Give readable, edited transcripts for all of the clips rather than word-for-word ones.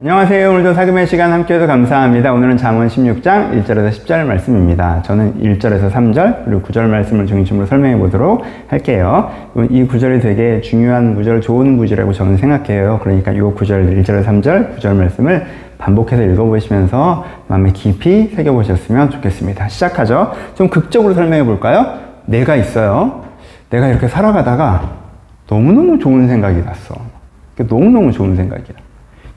안녕하세요. 오늘도 사금의 시간 함께해서 감사합니다. 오늘은 잠언 16장 1절에서 10절 말씀입니다. 저는 1절에서 3절 그리고 9절 말씀을 중심으로 설명해 보도록 할게요. 이 구절이 되게 중요한 구절, 좋은 구절이라고 저는 생각해요. 그러니까 이 구절 1절에서 3절, 9절 말씀을 반복해서 읽어보시면서 마음에 깊이 새겨보셨으면 좋겠습니다. 시작하죠. 좀 극적으로 설명해 볼까요? 내가 있어요. 내가 이렇게 살아가다가 너무너무 좋은 생각이 났어. 너무너무 좋은 생각이야.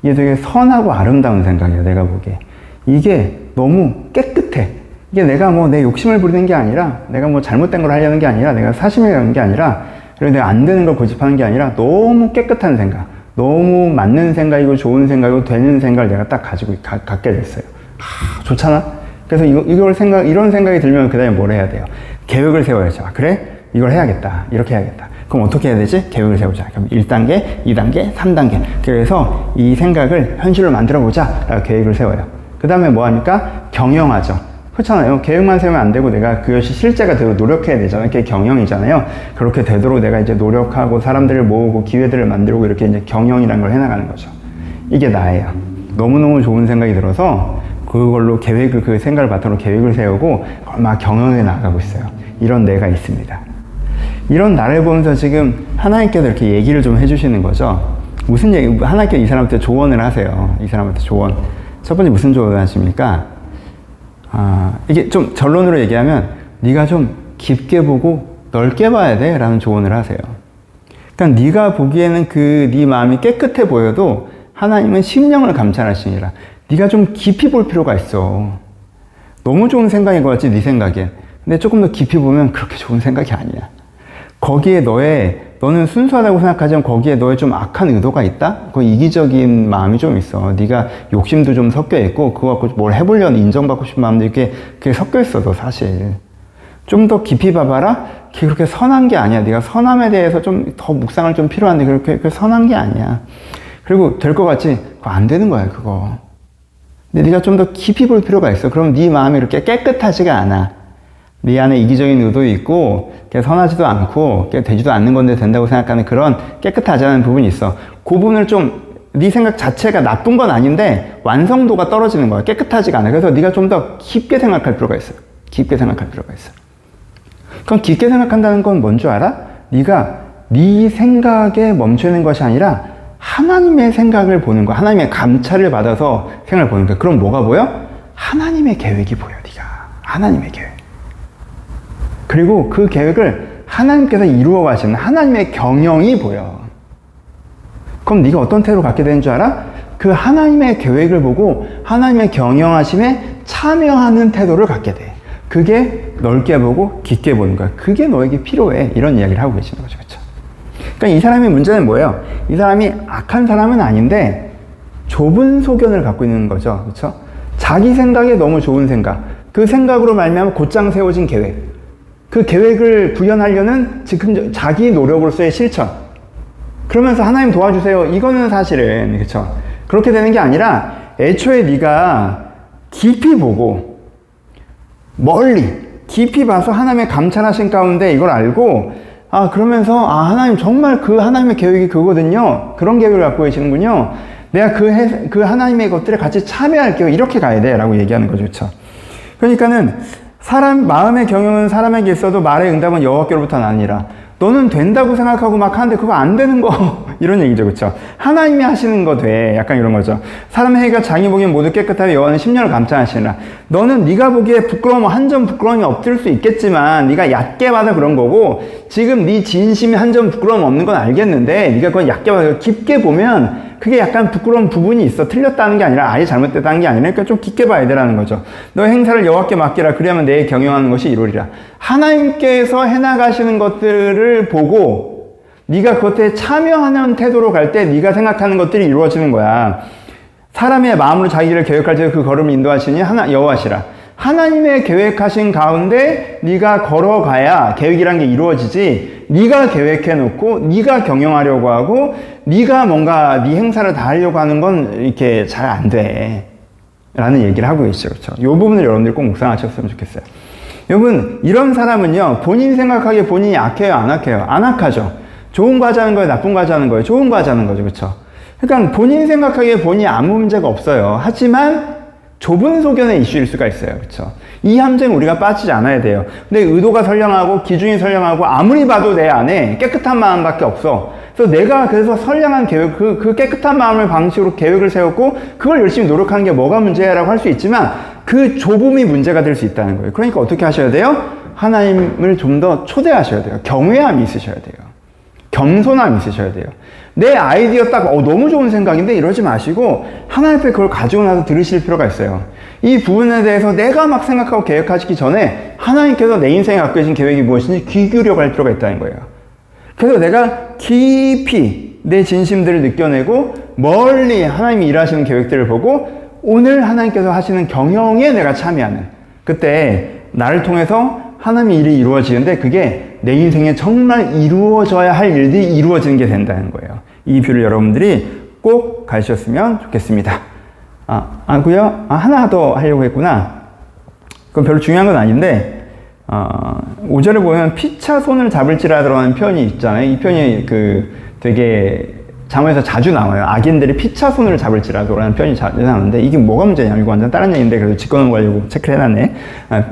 이게 되게 선하고 아름다운 생각이야, 내가 보기에. 이게 너무 깨끗해. 이게 내가 뭐 내 욕심을 부리는 게 아니라, 내가 뭐 잘못된 걸 하려는 게 아니라, 내가 사심에 가는 게 아니라, 그리고 내가 안 되는 걸 고집하는 게 아니라, 너무 깨끗한 생각, 너무 맞는 생각이고 좋은 생각이고 되는 생각을 내가 딱 갖게 됐어요. 좋잖아? 그래서 이런 생각이 들면 그 다음에 뭘 해야 돼요? 계획을 세워야죠. 그래? 이걸 해야겠다. 이렇게 해야겠다. 그럼 어떻게 해야 되지? 계획을 세우자. 그럼 1단계, 2단계, 3단계. 그래서 이 생각을 현실로 만들어 보자. 라고 계획을 세워요. 그 다음에 뭐 합니까? 경영하죠. 그렇잖아요. 계획만 세우면 안 되고 내가 그것이 실제가 되도록 노력해야 되잖아요. 그게 경영이잖아요. 그렇게 되도록 내가 이제 노력하고 사람들을 모으고 기회들을 만들고 이렇게 이제 경영이라는 걸 해나가는 거죠. 이게 나예요. 너무너무 좋은 생각이 들어서 그걸로 그 생각을 바탕으로 계획을 세우고 막 경영해 나가고 있어요. 이런 내가 있습니다. 이런 나를 보면서 지금 하나님께서 이렇게 얘기를 좀 해주시는 거죠. 무슨 얘기, 하나님께서 이 사람한테 조언을 하세요. 이 사람한테 조언. 첫 번째 무슨 조언을 하십니까? 이게 좀 결론으로 얘기하면 네가 좀 깊게 보고 넓게 봐야 돼 라는 조언을 하세요. 그러니까 네가 보기에는 네 마음이 깨끗해 보여도 하나님은 심령을 감찰하시니라. 네가 좀 깊이 볼 필요가 있어. 너무 좋은 생각인 것 같지, 네 생각에. 근데 조금 더 깊이 보면 그렇게 좋은 생각이 아니야. 거기에 너는 순수하다고 생각하지만 거기에 너의 좀 악한 의도가 있다? 그 이기적인 마음이 좀 있어. 네가 욕심도 좀 섞여 있고, 그거 갖고 뭘 해보려는 인정받고 싶은 마음도 그게 섞여 있어, 너 사실. 좀 더 깊이 봐봐라? 그게 그렇게 선한 게 아니야. 네가 선함에 대해서 좀 더 묵상을 좀 필요한데, 그렇게 선한 게 아니야. 그리고 될 것 같지? 그거 안 되는 거야, 그거. 근데 네가 좀 더 깊이 볼 필요가 있어. 그럼 네 마음이 이렇게 깨끗하지가 않아. 네 안에 이기적인 의도 있고 선하지도 않고 되지도 않는 건데 된다고 생각하는 그런 깨끗하지 않은 부분이 있어. 그 부분을 좀 네 생각 자체가 나쁜 건 아닌데 완성도가 떨어지는 거야. 깨끗하지가 않아. 그래서 네가 좀 더 깊게 생각할 필요가 있어. 깊게 생각할 필요가 있어. 그럼 깊게 생각한다는 건 뭔 줄 알아? 네가 네 생각에 멈추는 것이 아니라 하나님의 생각을 보는 거야. 하나님의 감찰을 받아서 생각을 보는 거야. 그럼 뭐가 보여? 하나님의 계획이 보여. 네가 하나님의 계획. 그리고 그 계획을 하나님께서 이루어 가시는 하나님의 경영이 보여. 그럼 네가 어떤 태도로 갖게 되는 줄 알아? 그 하나님의 계획을 보고 하나님의 경영하심에 참여하는 태도를 갖게 돼. 그게 넓게 보고 깊게 보는 거야. 그게 너에게 필요해. 이런 이야기를 하고 계시는 거죠. 그렇죠? 그러니까 이 사람의 문제는 뭐예요? 이 사람이 악한 사람은 아닌데 좁은 소견을 갖고 있는 거죠. 그렇죠? 자기 생각에 너무 좋은 생각. 그 생각으로 말미암아 곧장 세워진 계획. 그 계획을 구현하려는 지금 자기 노력으로서의 실천. 그러면서 하나님 도와주세요. 이거는 사실은 그렇죠. 그렇게 되는 게 아니라 애초에 네가 깊이 보고 멀리 깊이 봐서 하나님의 감찰하신 가운데 이걸 알고 그러면서 하나님 정말 그 하나님의 계획이 그거거든요. 그런 계획을 갖고 계시는군요. 내가 그 하나님의 것들에 같이 참여할게요. 이렇게 가야 돼 라고 얘기하는 거죠. 그렇죠. 그러니까는 마음의 경영은 사람에게 있어도 말의 응답은 여호와께로부터 나니라. 너는 된다고 생각하고 막 하는데 그거 안 되는 거 이런 얘기죠. 그렇죠? 하나님이 하시는 거 돼. 약간 이런 거죠. 사람의 행위가 자기 보기엔 모두 깨끗하여 여호와는 심령을 감찰하시니라. 너는 네가 보기에 한 점 부끄러움이 없을 수 있겠지만 네가 얕게 봐서 그런 거고, 지금 네 진심이 한 점 부끄러움 없는 건 알겠는데 네가 그걸 얕게 봐서 깊게 보면 그게 약간 부끄러운 부분이 있어. 틀렸다는 게 아니라 아예 잘못됐다는 게 아니라, 그러니까 좀 깊게 봐야 되라는 거죠. 너의 행사를 여호와께 맡기라. 그리하면 내 경영하는 것이 이루리라. 하나님께서 해나가시는 것들을 보고 네가 그것에 참여하는 태도로 갈 때 네가 생각하는 것들이 이루어지는 거야. 사람의 마음으로 자기 길을 계획할 때 그 걸음을 인도하시니 여호와시라. 하나님의 계획하신 가운데 네가 걸어가야 계획이란 게 이루어지지, 네가 계획해놓고 네가 경영하려고 하고 네가 뭔가 네 행사를 다 하려고 하는 건 이렇게 잘 안 돼 라는 얘기를 하고 계시죠. 그렇죠? 이 부분을 여러분들이 꼭 묵상하셨으면 좋겠어요. 여러분, 이런 사람은요, 본인이 생각하기에 본인이 악해요, 안 악해요? 안 악하죠. 좋은 거 하자는 거예요, 나쁜 거 하자는 거예요? 좋은 거 하자는 거죠. 그렇죠? 그러니까 본인 생각하기에 본인이 아무 문제가 없어요. 하지만 좁은 소견의 이슈일 수가 있어요. 그렇죠? 이 함정에 우리가 빠지지 않아야 돼요. 근데 의도가 선량하고 기준이 선량하고 아무리 봐도 내 안에 깨끗한 마음밖에 없어. 그래서 내가 선량한 계획, 그 깨끗한 마음을 방식으로 계획을 세웠고 그걸 열심히 노력하는 게 뭐가 문제야라고 할 수 있지만 그 좁음이 문제가 될 수 있다는 거예요. 그러니까 어떻게 하셔야 돼요? 하나님을 좀 더 초대하셔야 돼요. 경외함이 있으셔야 돼요. 겸손함이 있으셔야 돼요. 내 아이디어 딱 너무 좋은 생각인데 이러지 마시고 하나님 앞에 그걸 가지고 나서 들으실 필요가 있어요. 이 부분에 대해서 내가 막 생각하고 계획하시기 전에 하나님께서 내 인생에 갖고 계신 계획이 무엇인지 귀 기울여 갈 필요가 있다는 거예요. 그래서 내가 깊이 내 진심들을 느껴내고 멀리 하나님이 일하시는 계획들을 보고 오늘 하나님께서 하시는 경영에 내가 참여하는, 그때 나를 통해서 하나님의 일이 이루어지는데 그게 내 인생에 정말 이루어져야 할 일들이 이루어지는 게 된다는 거예요. 이 뷰를 여러분들이 꼭 가르쳤으면 좋겠습니다. 하나 더 하려고 했구나. 그건 별로 중요한 건 아닌데 5절에 보면 피차 손을 잡을지라도라는 표현이 있잖아요. 이 표현이 되게 잠언에서 자주 나와요. 악인들이 피차 손을 잡을지라도라는 표현이 자주 나오는데 이게 뭐가 문제냐면, 이거 완전 다른 얘기인데 그래도 짚어놓으려고 체크를 해놨네.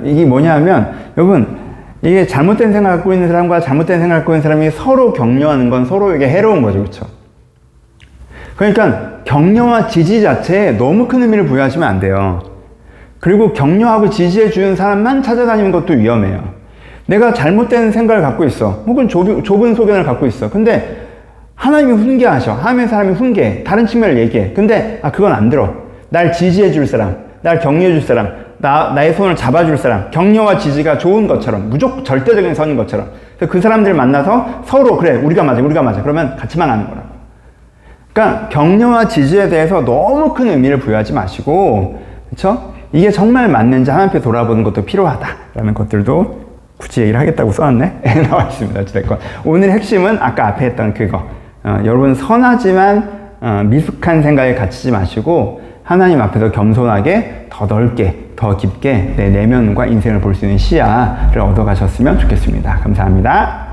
이게 뭐냐면, 여러분, 이게 잘못된 생각을 갖고 있는 사람과 잘못된 생각을 갖고 있는 사람이 서로 격려하는 건 서로에게 해로운 거죠. 그렇죠? 그러니까 격려와 지지 자체에 너무 큰 의미를 부여하시면 안 돼요. 그리고 격려하고 지지해 주는 사람만 찾아다니는 것도 위험해요. 내가 잘못된 생각을 갖고 있어. 혹은 좁은 소견을 갖고 있어. 근데 하나님이 훈계하셔. 하나님의 사람이 훈계해. 다른 측면을 얘기해. 근데 그건 안 들어. 날 지지해 줄 사람, 날 격려해 줄 사람, 나의 손을 잡아줄 사람, 격려와 지지가 좋은 것처럼, 무조건 절대적인 선인 것처럼. 그래서 그 사람들 만나서 서로 그래, 우리가 맞아. 그러면 같이만 하는 거라고. 그러니까 격려와 지지에 대해서 너무 큰 의미를 부여하지 마시고, 그렇죠? 이게 정말 맞는지 하나님 앞에 돌아보는 것도 필요하다라는 것들도 굳이 얘기를 하겠다고 써놨네? 나와 있습니다. 어찌됐건. 오늘 핵심은 아까 앞에 했던 그거. 여러분 선하지만 미숙한 생각에 갇히지 마시고 하나님 앞에서 겸손하게 더 넓게 더 깊게 내 내면과 인생을 볼 수 있는 시야를 얻어가셨으면 좋겠습니다. 감사합니다.